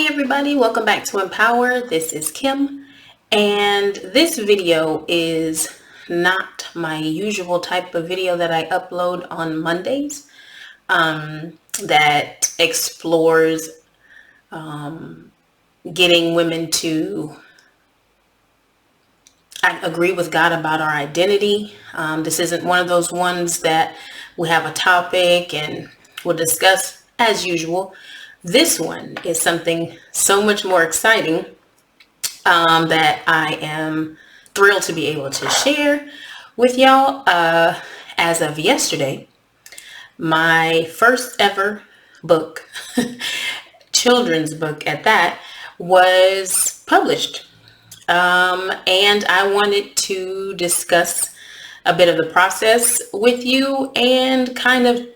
Hi everybody, welcome back to Empower. This is Kim, and this video is not my usual type of video that I upload on Mondays that explores getting women to agree with God about our identity. This isn't one of those ones that we have a topic and we'll discuss as usual. This one is something so much more exciting that I am thrilled to be able to share with y'all. As of yesterday, my first ever book, children's book at that, was published. And I wanted to discuss a bit of the process with you, and kind of,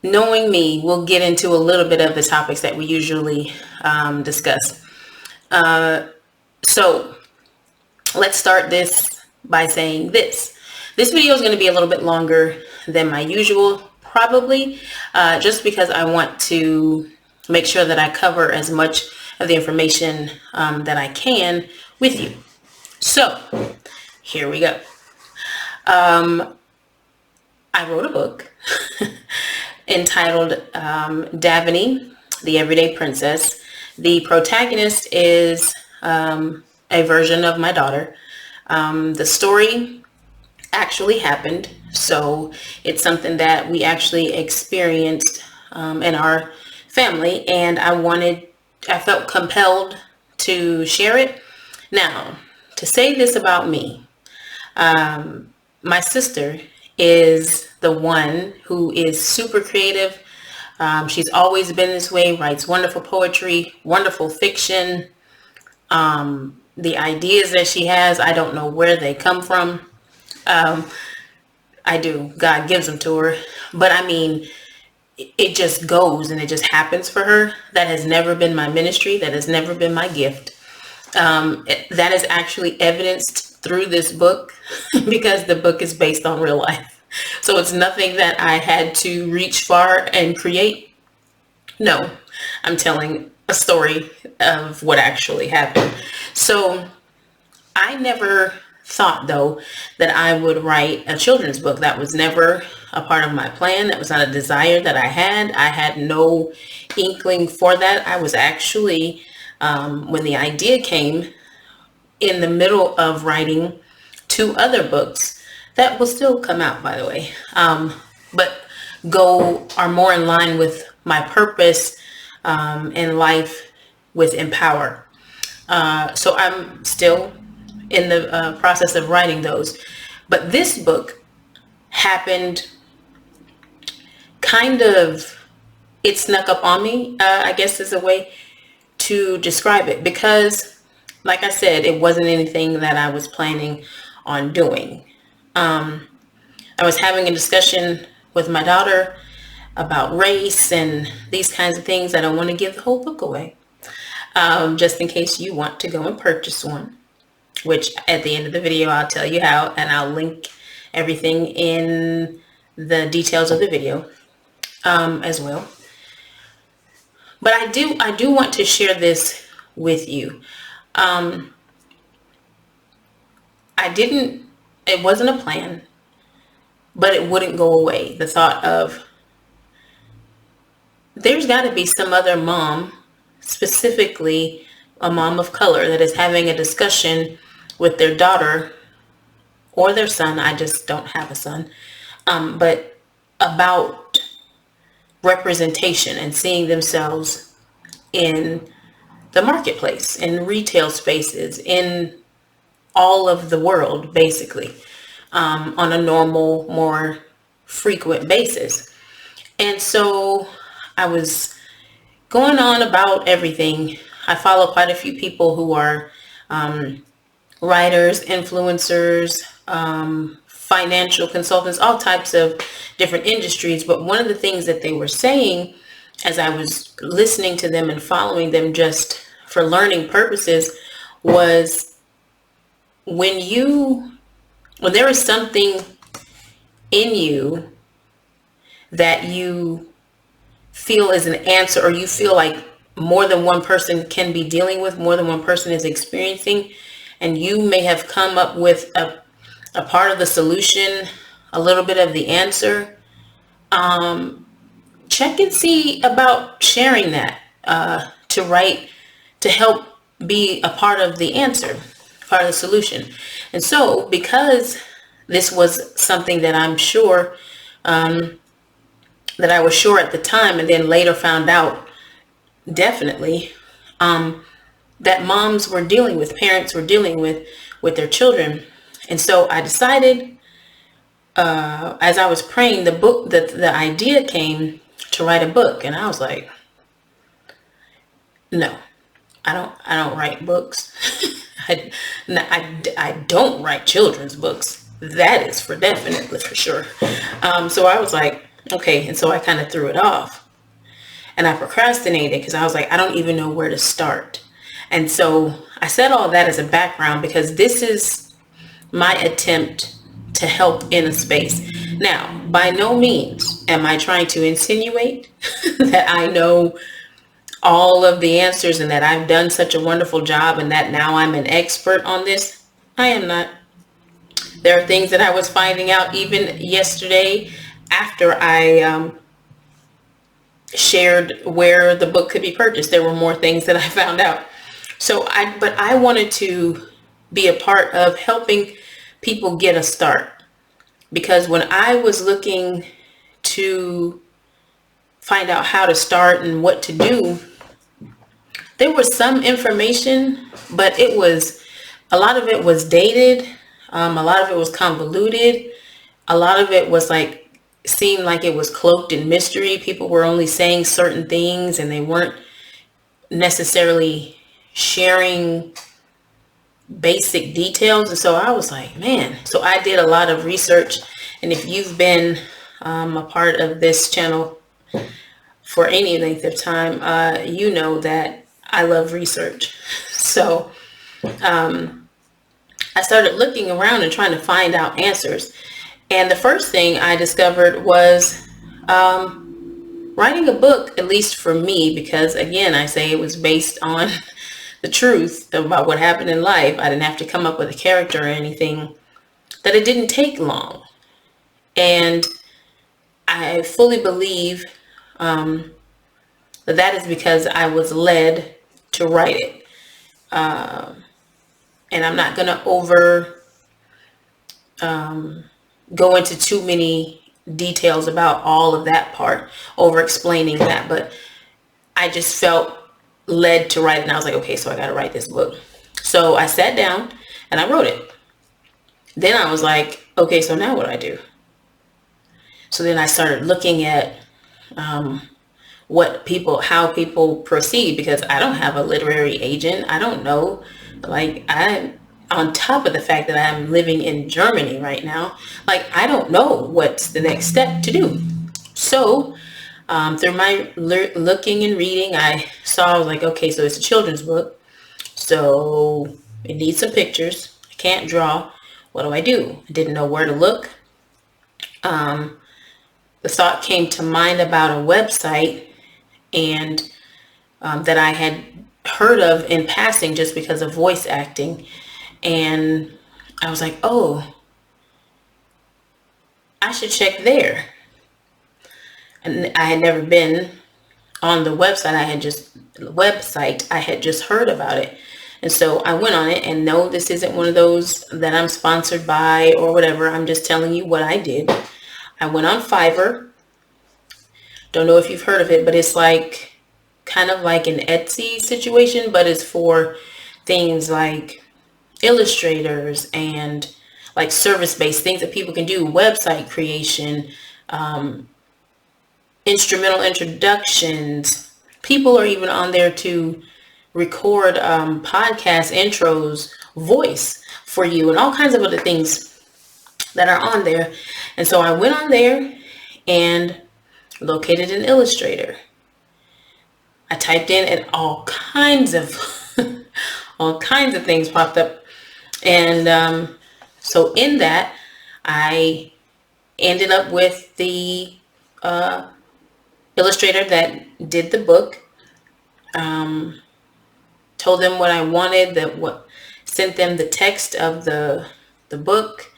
knowing me, we'll get into a little bit of the topics that we usually discuss. So let's start this by saying this. This video is going to be a little bit longer than my usual, probably, just because I want to make sure that I cover as much of the information that I can with you. So here we go. I wrote a book entitled Davany, the Everyday Princess. The protagonist is a version of my daughter. The story actually happened, so it's something that we actually experienced in our family, and I felt compelled to share it. Now, to say this about me, my sister is the one who is super creative. She's always been this way, writes wonderful poetry, wonderful fiction. The ideas that she has, I don't know where they come from. I do. God gives them to her. But I mean, it just goes and it just happens for her. That has never been my ministry. That has never been my gift. That is actually evidenced through this book because the book is based on real life. So it's nothing that I had to reach far and create. No, I'm telling a story of what actually happened. So I never thought, though, that I would write a children's book. That was never a part of my plan. That was not a desire that I had. I had no inkling for that. I was actually, when the idea came, in the middle of writing 2 other books that will still come out, by the way, but are more in line with my purpose in life with Empower. So I'm still in the process of writing those. But this book happened kind of, it snuck up on me, I guess is a way to describe it, because like I said, it wasn't anything that I was planning on doing. I was having a discussion with my daughter about race and these kinds of things. I don't want to give the whole book away, just in case you want to go and purchase one, which at the end of the video, I'll tell you how, and I'll link everything in the details of the video as well. But I do want to share this with you. It wasn't a plan, but it wouldn't go away. The thought of, there's got to be some other mom, specifically a mom of color, that is having a discussion with their daughter or their son. I just don't have a son, but about representation and seeing themselves in the marketplace, in retail spaces, in all of the world, basically, on a normal, more frequent basis. And so I was going on about everything. I follow quite a few people who are writers, influencers, financial consultants, all types of different industries. But one of the things that they were saying as I was listening to them and following them just for learning purposes was, when there is something in you that you feel is an answer, or you feel like more than one person can be dealing with, more than one person is experiencing, and you may have come up with a part of the solution, a little bit of the answer. Check and see about sharing that to help be a part of the answer, part of the solution. And so, because this was something that I'm sure that I was sure at the time, and then later found out definitely that moms were dealing with, parents were dealing with their children. And so I decided, as I was praying, the idea came to write a book. And I was like, no, I don't write books. I don't write children's books. That is for definitely, for sure. So I was like, okay. And so I kind of threw it off, and I procrastinated because I was like, I don't even know where to start. And so I said all that as a background because this is my attempt to help in a space. Now, by no means am I trying to insinuate that I know all of the answers and that I've done such a wonderful job and that now I'm an expert on this. I am not. There are things that I was finding out even yesterday after I shared where the book could be purchased. There were more things that I found out. But I wanted to be a part of helping people get a start, because when I was looking to find out how to start and what to do, there was some information, but a lot of it was dated. A lot of it was convoluted. A lot of it was seemed like it was cloaked in mystery. People were only saying certain things and they weren't necessarily sharing basic details. And so I was like, man. So I did a lot of research. And if you've been a part of this channel for any length of time, you know that I love research. So I started looking around and trying to find out answers. And the first thing I discovered was writing a book, at least for me, because again, I say it was based on the truth about what happened in life. I didn't have to come up with a character or anything, that it didn't take long. And I fully believe that is because I was led to write it. And I'm not going to go into too many details about all of that part, over explaining that, but I just felt led to write it. And I was like, okay, so I got to write this book. So I sat down and I wrote it. Then I was like, okay, so now what do I do? So then I started looking at how people proceed, because I don't have a literary agent. I don't know. I'm on top of the fact that I'm living in Germany right now. I don't know what's the next step to do. So through my looking and reading, I was like, okay, so it's a children's book. So it needs some pictures. I can't draw. What do? I didn't know where to look. The thought came to mind about a website and that I had heard of in passing just because of voice acting. And I was like, oh, I should check there. And I had never been on the website. I had just heard about it. And so I went on it, and no, this isn't one of those that I'm sponsored by or whatever. I'm just telling you what I did. I went on Fiverr. Don't know if you've heard of it, but it's kind of like an Etsy situation, but it's for things like illustrators and service-based things that people can do, website creation, instrumental introductions. People are even on there to record podcast intros, voice for you, and all kinds of other things that are on there. And so I went on there and located an illustrator. I typed in, and all kinds of things popped up. And so in that, I ended up with the illustrator that did the book. told them what I wanted, sent them the text of the book.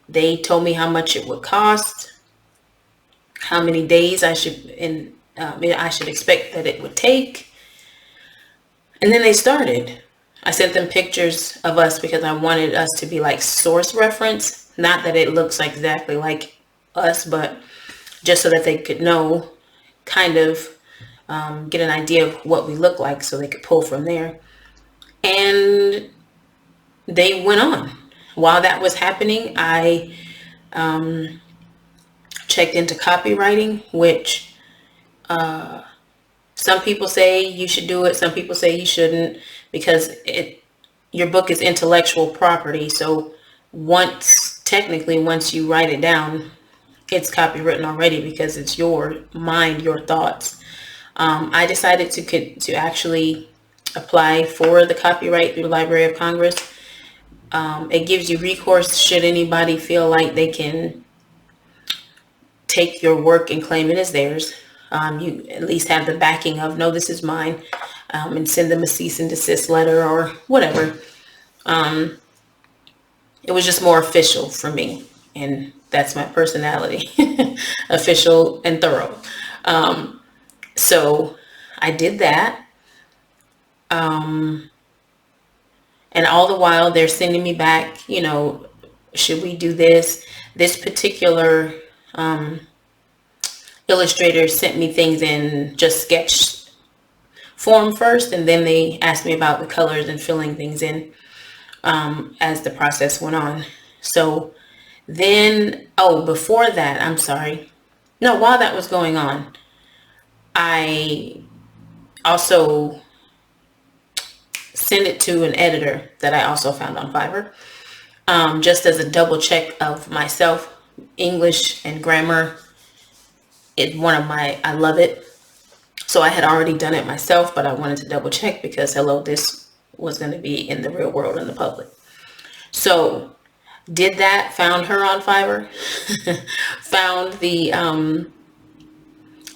They told me how much it would cost, how many days I should expect that it would take. And then they started. I sent them pictures of us because I wanted us to be like source reference. Not that it looks exactly like us, but just so that they could know, kind of get an idea of what we look like so they could pull from there. And they went on. While that was happening, I checked into copywriting, which some people say you should do it. Some people say you shouldn't, because your book is intellectual property. So once you write it down, it's copywritten already because it's your mind, your thoughts. I decided to actually apply for the copyright through the Library of Congress. It gives you recourse should anybody feel like they can take your work and claim it as theirs. You at least have the backing of, no, this is mine, and send them a cease and desist letter or whatever. It was just more official for me, and that's my personality, official and thorough. So I did that. And all the while they're sending me back, should we do this? This particular illustrator sent me things in just sketch form first, and then they asked me about the colors and filling things in as the process went on. So then, before that, I'm sorry. No, while that was going on, I also sent it to an editor that I also found on Fiverr, just as a double check of myself. English and grammar, I love it. So I had already done it myself, but I wanted to double check because this was going to be in the real world in the public. So did that, found her on Fiverr, found the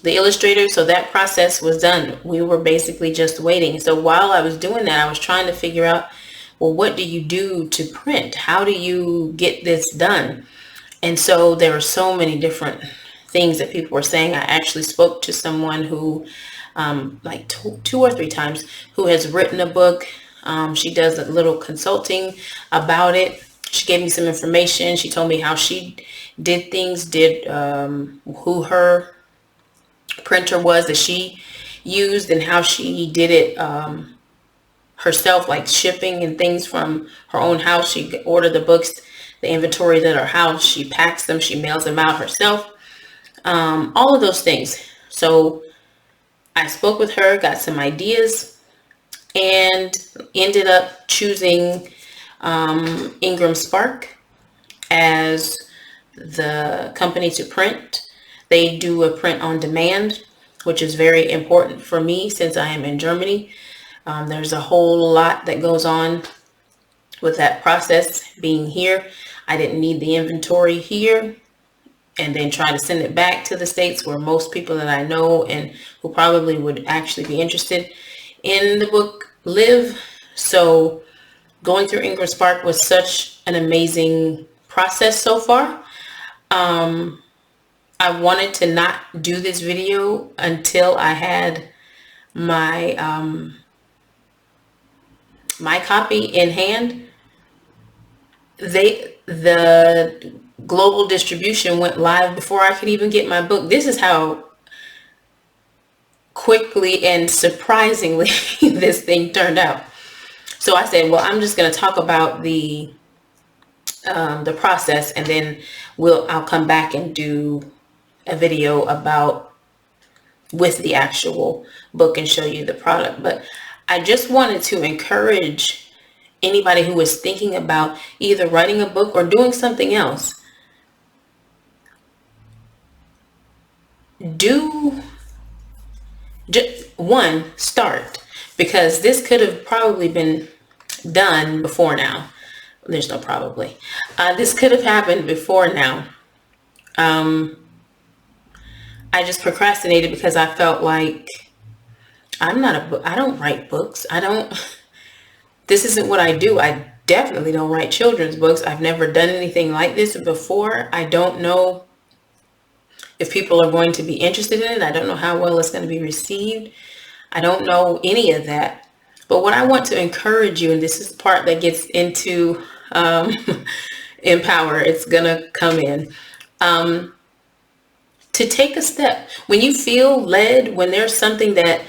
illustrator. So that process was done. We were basically just waiting. So while I was doing that, I was trying to figure out, well, what do you do to print? How do you get this done? And so there were so many different things that people were saying. I actually spoke to someone who, like two or three times, who has written a book. She does a little consulting about it. She gave me some information. She told me how she did things, who her printer was that she used, and how she did it herself, like shipping and things from her own house. She ordered the books, the inventories at her house. She packs them. She mails them out herself. All of those things. So I spoke with her, got some ideas, and ended up choosing Ingram Spark as the company to print. They do a print on demand, which is very important for me since I am in Germany. There's a whole lot that goes on with that process being here. I didn't need the inventory here and then try to send it back to the States, where most people that I know and who probably would actually be interested in the book live. So going through Ingram Spark was such an amazing process so far. I wanted to not do this video until I had my my copy in hand. The global distribution went live before I could even get my book. This is how quickly and surprisingly this thing turned out. So I said, well, I'm just going to talk about the process, and then I'll come back and do a video with the actual book and show you the product. But I just wanted to encourage anybody who is thinking about either writing a book or doing something else. Start, because this could have probably been done before now. There's no probably. This could have happened before now. I just procrastinated because I felt like I'm not a book. I don't write books. This isn't what I do. I definitely don't write children's books. I've never done anything like this before. I don't know if people are going to be interested in it. I don't know how well it's going to be received. I don't know any of that. But what I want to encourage you, and this is the part that gets into empower, it's going to come in, to take a step. When you feel led, when there's something that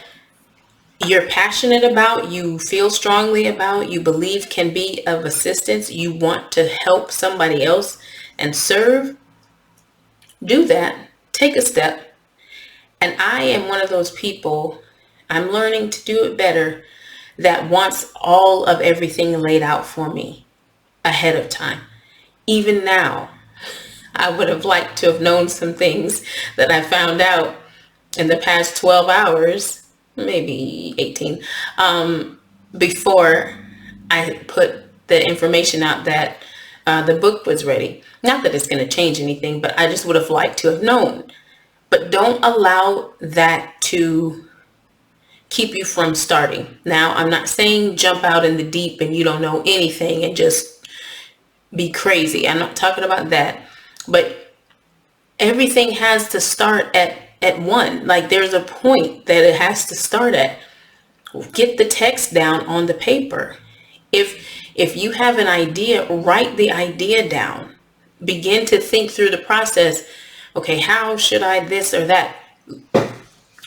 you're passionate about, you feel strongly about, you believe can be of assistance, you want to help somebody else and serve, do that. Take a step. And I am one of those people, I'm learning to do it better, that wants all of everything laid out for me ahead of time. Even now, I would have liked to have known some things that I found out in the past 12 hours, maybe 18, before I put the information out that the book was ready. Not that it's going to change anything, but I just would have liked to have known. But don't allow that to keep you from starting. Now, I'm not saying jump out in the deep and you don't know anything and just be crazy. I'm not talking about that. But everything has to start at one. Like, there's a point that it has to start at. Get the text down on the paper. If you have an idea, write the idea down. Begin to think through the process. Okay, how should I this or that?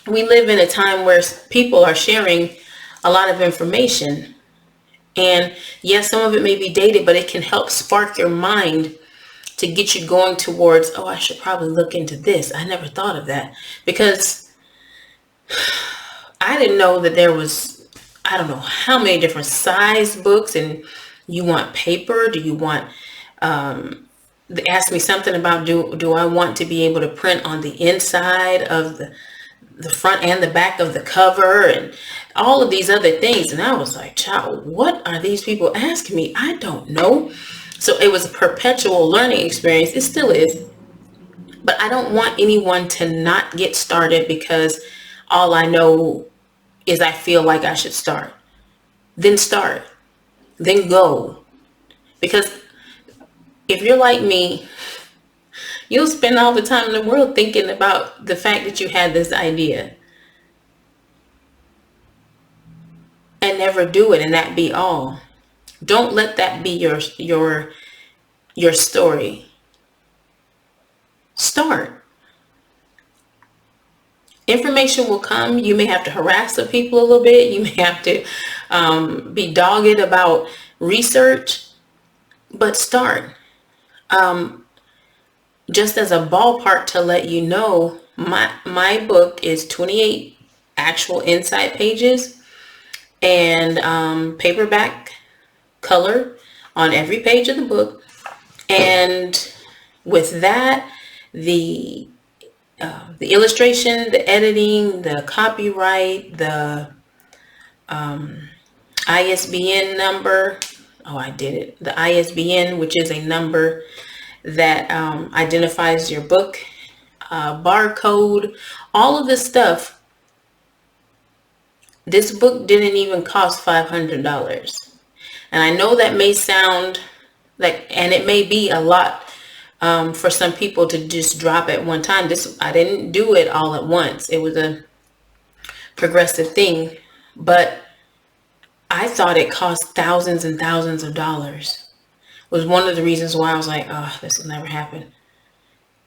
We live in a time where people are sharing a lot of information. And yes, some of it may be dated, but it can help spark your mind to get you going towards, oh, I should probably look into this. I never thought of that. Because I didn't know that there was, I don't know how many different size books, and you want paper? Do you want, they asked me something about, do I want to be able to print on the inside of the front and the back of the cover and all of these other things. And I was like, child, what are these people asking me? I don't know. So it was a perpetual learning experience. It still is. But I don't want anyone to not get started because all I know is I feel like I should start. Then start. Then go. Because if you're like me, you'll spend all the time in the world thinking about the fact that you had this idea and never do it, and that be all. Don't let that be your story. Start. Information will come. You may have to harass the people a little bit. You may have to be dogged about research, but start. Just as a ballpark to let you know, my book is 28 actual inside pages and paperback color on every page of the book. And with that, the illustration, the editing, the copyright, the ISBN number. Oh, I did it. The ISBN, which is a number that identifies your book, barcode, all of this stuff. This book didn't even cost $500. And I know that may sound like, and it may be a lot for some people to just drop at one time. I didn't do it all at once. It was a progressive thing, but I thought it cost thousands and thousands of dollars. Was one of the reasons why I was like, oh, this will never happen.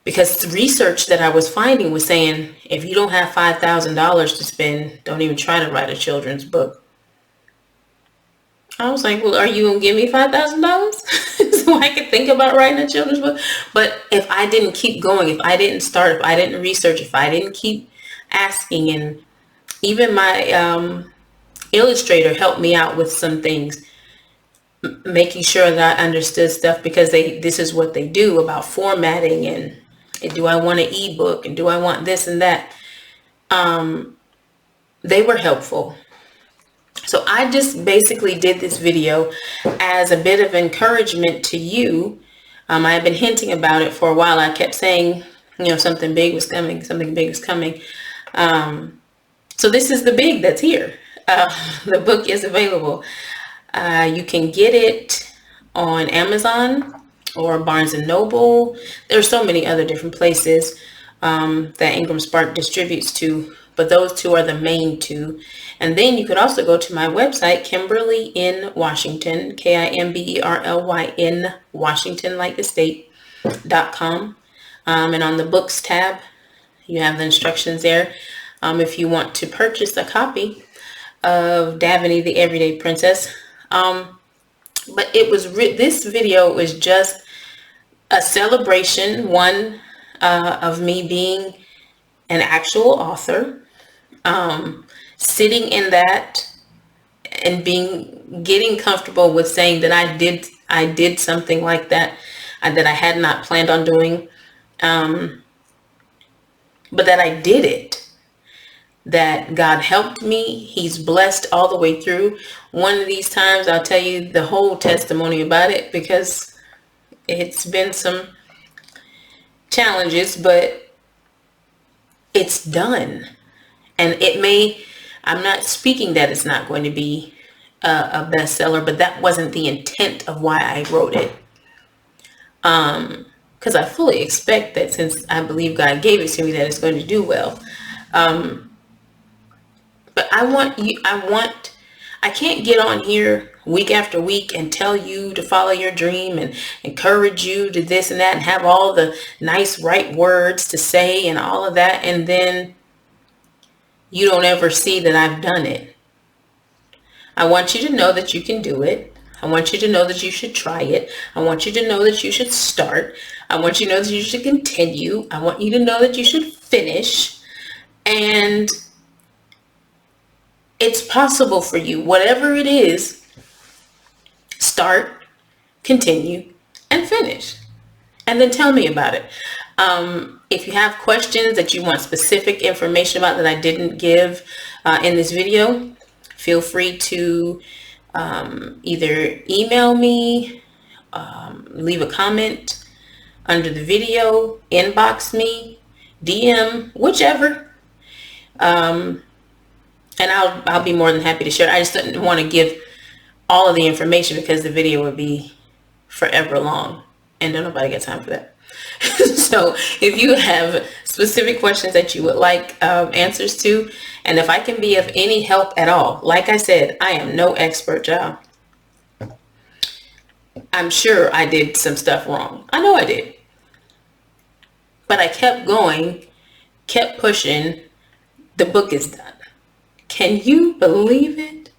Because the research that I was finding was saying, if you don't have $5,000 to spend, don't even try to write a children's book. I was like, well, are you going to give me $5,000 so I could think about writing a children's book? But if I didn't keep going, if I didn't start, if I didn't research, if I didn't keep asking, and even my illustrator helped me out with some things, making sure that I understood stuff, because this is what they do about formatting and do I want an ebook and do I want this and that. They were helpful. So I just basically did this video as a bit of encouragement to you. I have been hinting about it for a while. I kept saying, something big was coming, something big was coming. So this is the big that's here. The book is available. You can get it on Amazon or Barnes and Noble. There's so many other different places that Ingram Spark distributes to, but those two are the main two. And then you could also go to my website, Kimberly in Washington, KIMBERLYN Washington, like the state.com. And on the books tab, you have the instructions there. If you want to purchase a copy of Davany the Everyday Princess. But it was this video was just a celebration, one, of me being an actual author, sitting in that and getting comfortable with saying that I did something like that, that I had not planned on doing, but that I did it. That God helped me. He's blessed all the way through. One of these times I'll tell you the whole testimony about it, because it's been some challenges, but it's done. And I'm not speaking that it's not going to be a bestseller, but that wasn't the intent of why I wrote it. Because I fully expect that, since I believe God gave it to me, that it's going to do well. But I can't get on here week after week and tell you to follow your dream and encourage you to this and that and have all the nice right words to say and all of that, and then you don't ever see that I've done it. I want you to know that you can do it. I want you to know that you should try it. I want you to know that you should start. I want you to know that you should continue. I want you to know that you should finish. And it's possible for you. Whatever it is, start, continue, and finish. And then tell me about it. If you have questions that you want specific information about that I didn't give in this video, feel free to either email me, leave a comment under the video, inbox me, DM, whichever. And I'll be more than happy to share. I just didn't want to give all of the information because the video would be forever long, and don't nobody got time for that. So if you have specific questions that you would like answers to, and if I can be of any help at all, like I said, I am no expert, y'all. I'm sure I did some stuff wrong. I know I did. But I kept going, kept pushing. The book is done. Can you believe it?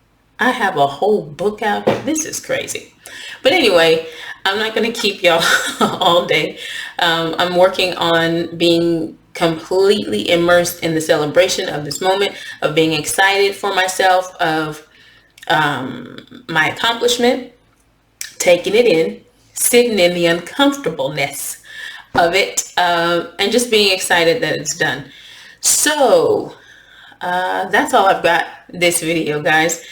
I have a whole book out here. This is crazy. But anyway, I'm not going to keep y'all all day. I'm working on being completely immersed in the celebration of this moment, of being excited for myself, of my accomplishment, taking it in, sitting in the uncomfortableness of it, and just being excited that it's done. So that's all I've got this video, guys.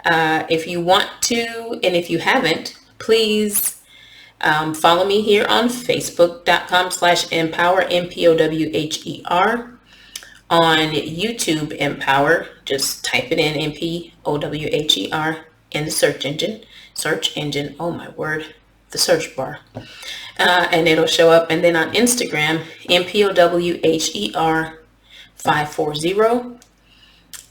If you want to, and if you haven't, please follow me here on Facebook.com/Empowher, MPOWHER. On YouTube, Empower, just type it in, MPOWHER, in the search engine, oh my word, the search bar, and it'll show up. And then on Instagram, MPOWHER 540.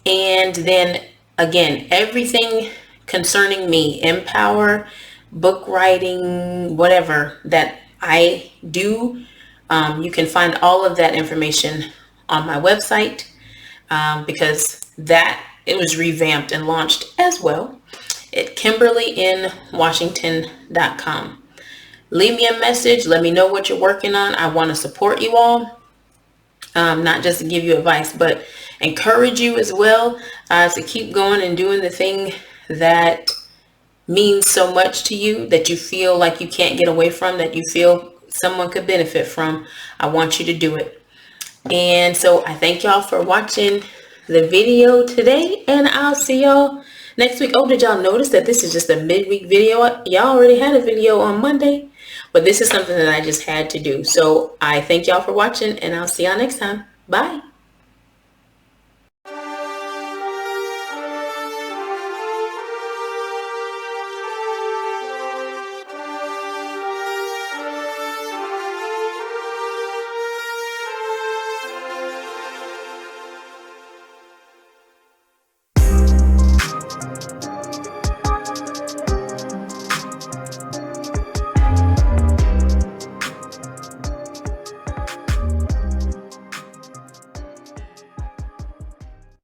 And then again, everything concerning me, Empower, book writing, whatever that I do, you can find all of that information on my website, because it was revamped and launched as well at KimberlyInWashington.com. Leave me a message. Let me know what you're working on. I want to support you all, not just to give you advice, but encourage you as well, to keep going and doing the thing that means so much to you, that you feel like you can't get away from, that you feel someone could benefit from. I want you to do it. And so I thank y'all for watching the video today, and I'll see y'all next week. Oh, did y'all notice that this is just a midweek video? Y'all already had a video on Monday, but this is something that I just had to do. So I thank y'all for watching, and I'll see y'all next time. Bye.